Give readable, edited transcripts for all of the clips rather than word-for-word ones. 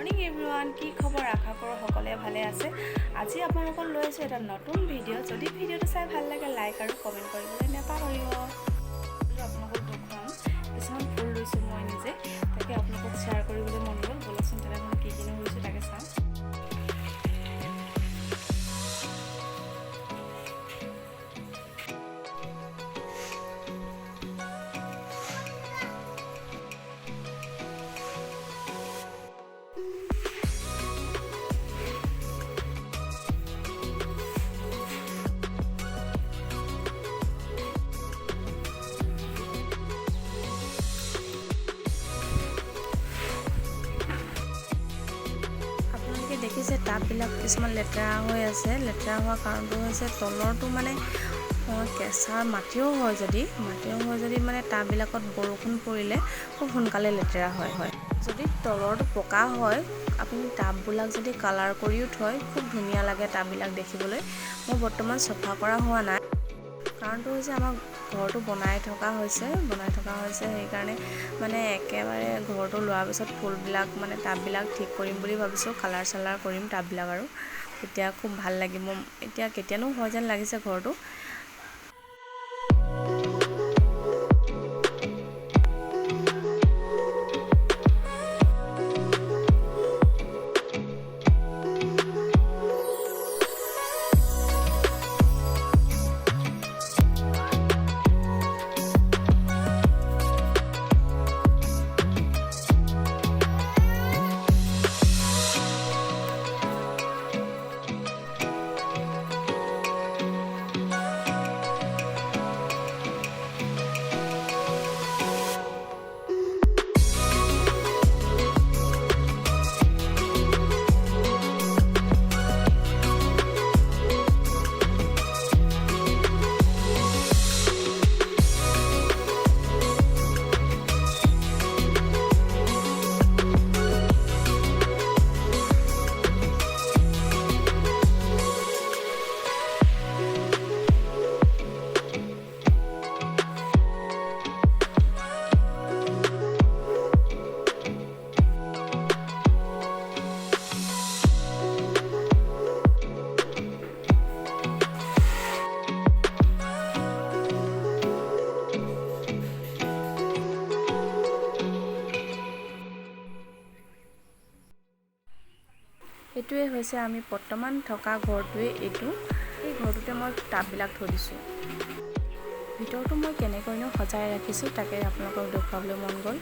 Morning everyone, কি খবৰ? আশা কৰোঁ সকলোৱে ভালে আছে। আজি আপোনালোকক লৈ আছোঁ এটা নতুন ভিডিঅ'। যদি ভিডিঅ'টো চাই ভাল লাগে লাইক আৰু কমেণ্ট কৰিবলৈ নাপাহৰিব। আপোনালোকক দেখুৱাম কিছুমান ফুল ৰুইছোঁ মই নিজে, তাকে আপোনালোকক শ্বেয়াৰ কৰিবলৈ মন গ'ল। ব'লকচোন তেনেহ'লে কি কিনো ৰুইছোঁ তাকে চাওঁ। দেখিছে টাববিলাক কিছুমান লেতেৰা হৈ আছে। লেতেৰা হোৱাৰ কাৰণটো হৈছে তলৰটো মানে কেঁচা মাটিও হয় যদি মানে টাববিলাকত বৰষুণ পৰিলে খুব সোনকালে লেতেৰা হয়। যদি তলৰটো পকা হয়, আপুনি টাববিলাক যদি কালাৰ কৰিও থয় খুব ধুনীয়া লাগে টাববিলাক দেখিবলৈ। মোৰ বৰ্তমান চফা কৰা হোৱা নাই, কাৰণটো হৈছে আমাৰ ঘৰটো বনাই থকা হৈছে সেইকাৰণে মানে একেবাৰে ঘৰটো লোৱাৰ পিছত ফুলবিলাক মানে টাববিলাক ঠিক কৰিম বুলি ভাবিছোঁ। কালাৰ চালাৰ কৰিম টাববিলাক আৰু তেতিয়া খুব ভাল লাগিব। এতিয়া কেতিয়ানো হয় যেন লাগিছে ঘৰটো। এইটোৱে হৈছে আমি বৰ্তমান থকা ঘৰটোৱে এইটো। এই ঘৰটোতে মই টাববিলাক থৈ দিছোঁ। ভিতৰটো মই কেনেকৈনো সজাই ৰাখিছোঁ তাকে আপোনালোকক দেখুৱাবলৈ মন গ'ল।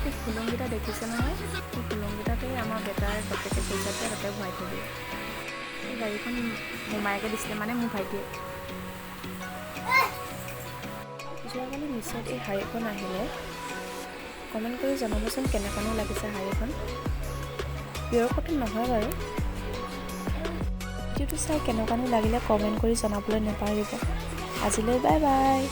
এই ফুলংকেইটা দেখিছে নহয়, এই ফুলংকেইটাতে আমাৰ বেটাৰ বাপেকে পইচাতে তাতে ভৰাই থৈ দিয়ে। এই গাড়ীখন মোমায়েকে দিছিলে, মানে মোৰ ভাইটিয়ে। যোৱাকালি নিশ্চয় এই শাড়ীখন আহিলে, কমেণ্ট কৰি জনাবচোন কেনেকুৱানো লাগিছে শাড়ীখন। পিয়ৰ কটন নহয় বাৰু। ভিডিঅ'টো চাই কেনেকুৱানো লাগিলে কমেণ্ট কৰি জনাবলৈ নাপাহৰিব। আজিলৈ বাই বাই।